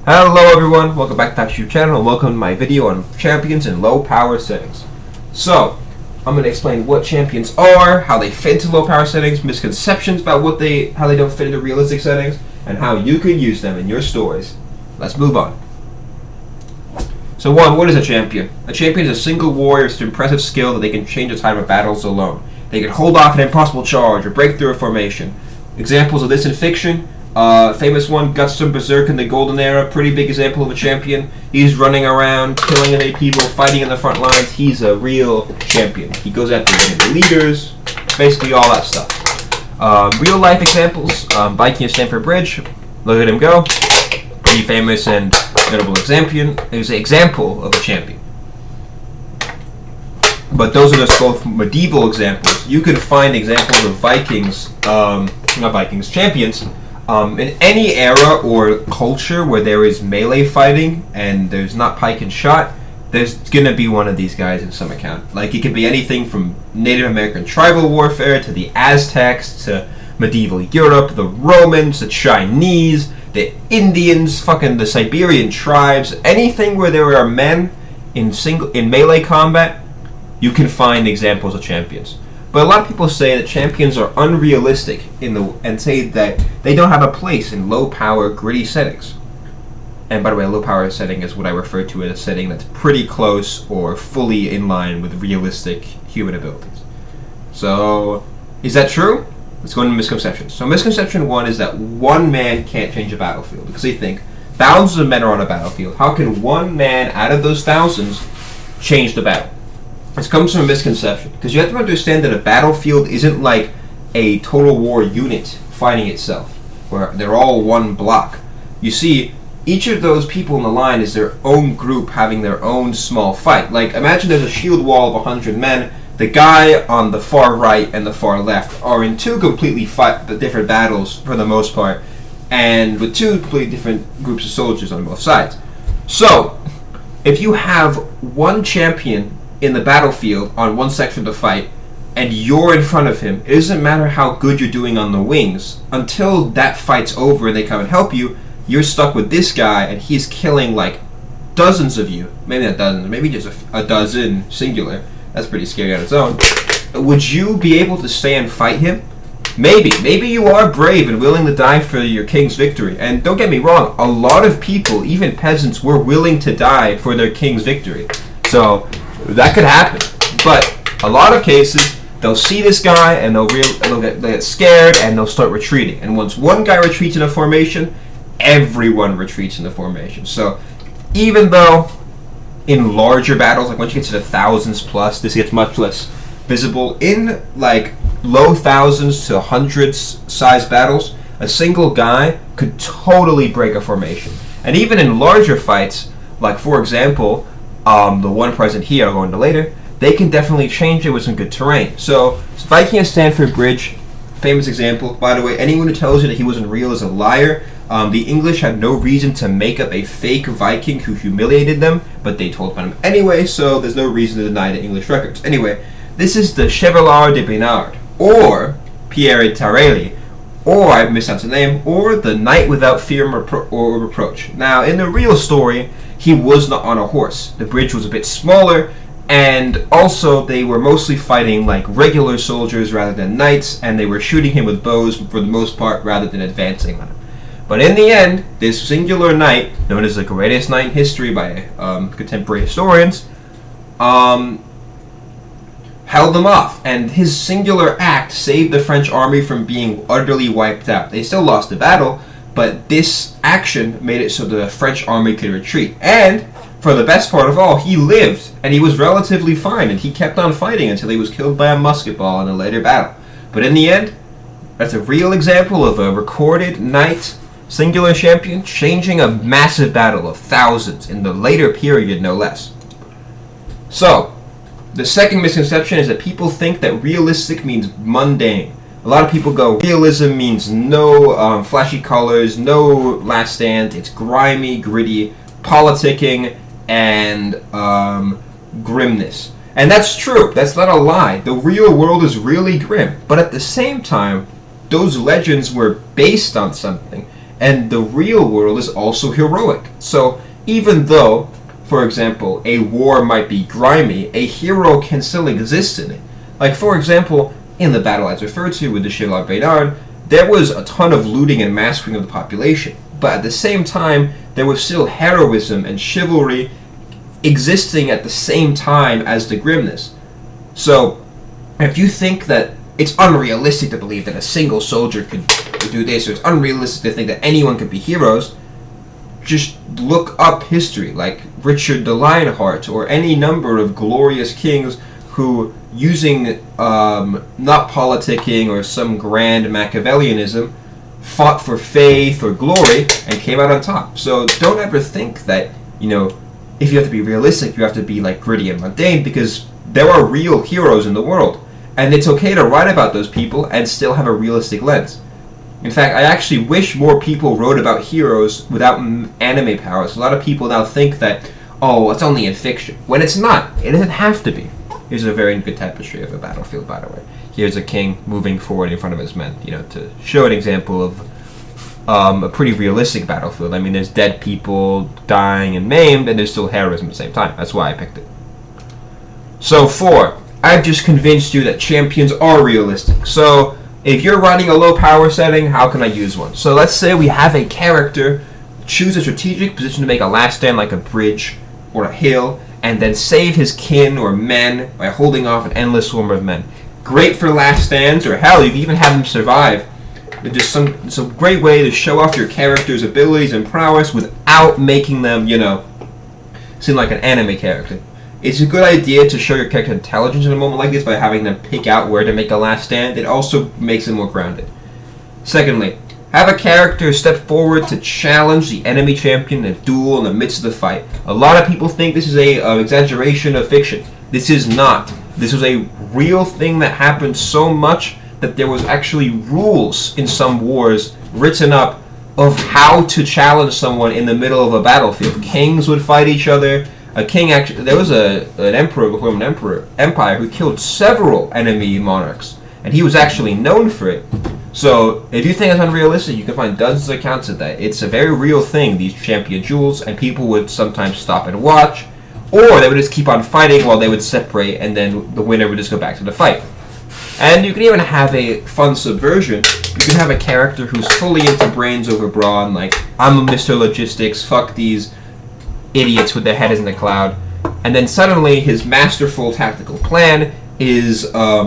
Hello everyone, welcome back to the YouTube channel and welcome to my video on champions in low power settings. So, I'm going to explain what champions are, how they fit into low power settings, misconceptions about how they don't fit into realistic settings, and how you can use them in your stories. Let's move on. So what is a champion? A champion is a single warrior with impressive skill that they can change the time of battles alone. They can hold off an impossible charge or break through a formation. Examples of this in fiction: famous one, Gutston Berserk in the Golden Era, pretty big example of a champion. He's running around, killing other people, fighting in the front lines. He's a real champion. He goes after the leaders, basically all that stuff. Real life examples, Viking of Stamford Bridge, look at him go. Pretty famous and notable example of a champion. But those are just both medieval examples. You can find examples of champions, in any era or culture where there is melee fighting and there's not pike and shot. There's gonna be one of these guys in some account. Like, it could be anything from Native American tribal warfare to the Aztecs to medieval Europe, the Romans, the Chinese, the Indians, the Siberian tribes. Anything where there are men in melee combat, you can find examples of champions. But a lot of people say that champions are unrealistic and say that they don't have a place in low power, gritty settings. And by the way, a low power setting is what I refer to as a setting that's pretty close or fully in line with realistic human abilities. So, is that true? Let's go into misconceptions. So misconception one is that one man can't change a battlefield, because they think thousands of men are on a battlefield. How can one man out of those thousands change the battle? This comes from a misconception, because you have to understand that a battlefield isn't like a total war unit fighting itself, where they're all one block. You see, each of those people in the line is their own group having their own small fight. Like, imagine there's a shield wall of 100 men. The guy on the far right and the far left are in two completely different battles for the most part, and with two completely different groups of soldiers on both sides. So, if you have one champion in the battlefield on one section of the fight, and you're in front of him, it doesn't matter how good you're doing on the wings. Until that fight's over and they come and help you, you're stuck with this guy, and he's killing like dozens of you. Maybe not dozens, maybe just a dozen singular. That's pretty scary on its own. Would you be able to stay and fight him? Maybe you are brave and willing to die for your king's victory. And don't get me wrong, a lot of people, even peasants, were willing to die for their king's victory. So that could happen. But a lot of cases, they'll see this guy and they'll get scared and they'll start retreating. And once one guy retreats in a formation, everyone retreats in the formation. So even though in larger battles, like once you get to the thousands plus, this gets much less visible. In like low thousands to hundreds size battles, a single guy could totally break a formation. And even in larger fights, like for example, the one present here, I'll go into later, they can definitely change it with some good terrain. So Viking of Stamford Bridge, famous example. By the way, anyone who tells you that he wasn't real is a liar. The English had no reason to make up a fake Viking who humiliated them, but they told about him anyway, so there's no reason to deny the English records. Anyway, this is the Chevalier de Bernard, or Pierre Tarelli, or I mispronounced the name, or the Knight Without Fear or Reproach. Now, in the real story, he was not on a horse. The bridge was a bit smaller, and also they were mostly fighting like regular soldiers rather than knights, and they were shooting him with bows for the most part rather than advancing on him. But in the end, this singular knight, known as the greatest knight in history by contemporary historians, held them off, and his singular act saved the French army from being utterly wiped out. They still lost the battle, but this action made it so the French army could retreat. And for the best part of all, he lived, and he was relatively fine, and he kept on fighting until he was killed by a musket ball in a later battle. But in the end, that's a real example of a recorded knight, singular champion, changing a massive battle of thousands in the later period, no less. So, the second misconception is that people think that realistic means mundane. A lot of people go, realism means no flashy colors, no last stand, it's grimy, gritty, politicking, and grimness. And that's true, that's not a lie. The real world is really grim. But at the same time, those legends were based on something. and the real world is also heroic. So even though, for example, a war might be grimy, a hero can still exist in it. Like, for example, in the battle I referred to with the Chevalier Baynard, there was a ton of looting and massacring of the population. But at the same time, there was still heroism and chivalry existing at the same time as the grimness. So, if you think that it's unrealistic to believe that a single soldier could do this, or it's unrealistic to think that anyone could be heroes, just look up history, like Richard the Lionheart, or any number of glorious kings who, using not politicking or some grand Machiavellianism, fought for faith or glory and came out on top. So don't ever think that, if you have to be realistic, you have to be like gritty and mundane, because there are real heroes in the world. And it's okay to write about those people and still have a realistic lens. In fact, I actually wish more people wrote about heroes without anime powers. A lot of people now think that, oh, it's only in fiction. When it's not. It doesn't have to be. Here's a very good tapestry of a battlefield, by the way. Here's a king moving forward in front of his men, to show an example of a pretty realistic battlefield. I mean, there's dead people dying and maimed, and there's still heroism at the same time. That's why I picked it. So 4, I've just convinced you that champions are realistic. So if you're running a low power setting, how can I use one? So let's say we have a character choose a strategic position to make a last stand, like a bridge or a hill, and then save his kin or men by holding off an endless swarm of men. Great for last stands, or hell, you can even have them survive. It's a great way to show off your character's abilities and prowess without making them, seem like an anime character. It's a good idea to show your character intelligence in a moment like this by having them pick out where to make a last stand. It also makes them more grounded. Secondly, have a character step forward to challenge the enemy champion in a duel in the midst of the fight. A lot of people think this is an exaggeration of fiction. This is not. This was a real thing that happened so much that there was actually rules in some wars written up of how to challenge someone in the middle of a battlefield. Kings would fight each other. A king actually, there was an emperor, the Roman Empire, who killed several enemy monarchs, and he was actually known for it. So if you think it's unrealistic, you can find dozens of accounts of that. It's a very real thing, these champion duels, and people would sometimes stop and watch, or they would just keep on fighting while they would separate, and then the winner would just go back to the fight. And you can even have a fun subversion. You can have a character who's fully into brains over brawn, like, I'm a Mr. Logistics, fuck these idiots with their head in the cloud, and then suddenly his masterful tactical plan is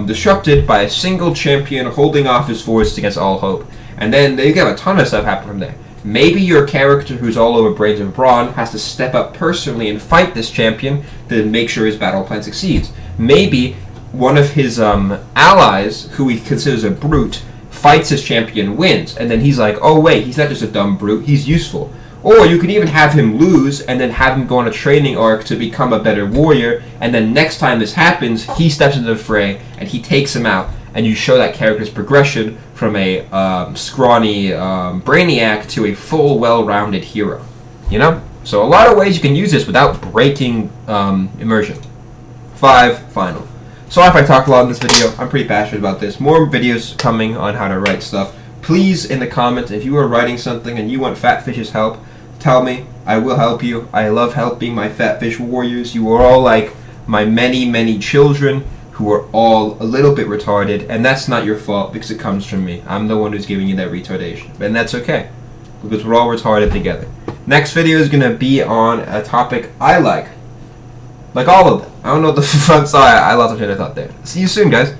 disrupted by a single champion holding off his force against all hope. And then they get a ton of stuff happen from there. Maybe your character, who's all over brains and brawn, has to step up personally and fight this champion to make sure his battle plan succeeds. Maybe one of his allies, who he considers a brute, fights his champion, wins, and then he's like, oh wait, he's not just a dumb brute, he's useful. Or you can even have him lose and then have him go on a training arc to become a better warrior, and then next time this happens, he steps into the fray and he takes him out, and you show that character's progression from a scrawny brainiac to a full, well-rounded hero. So a lot of ways you can use this without breaking immersion. 5, final. Sorry if I talk a lot in this video. I'm pretty passionate about this. More videos coming on how to write stuff. Please, in the comments, if you are writing something and you want Fatfish's help, tell me. I will help you. I love helping my Fatfish warriors. You are all like my many, many children who are all a little bit retarded, and that's not your fault because it comes from me. I'm the one who's giving you that retardation, and that's okay because we're all retarded together. Next video is going to be on a topic I like all of them. I don't know what the front side. I lost a train of thought there. See you soon, guys.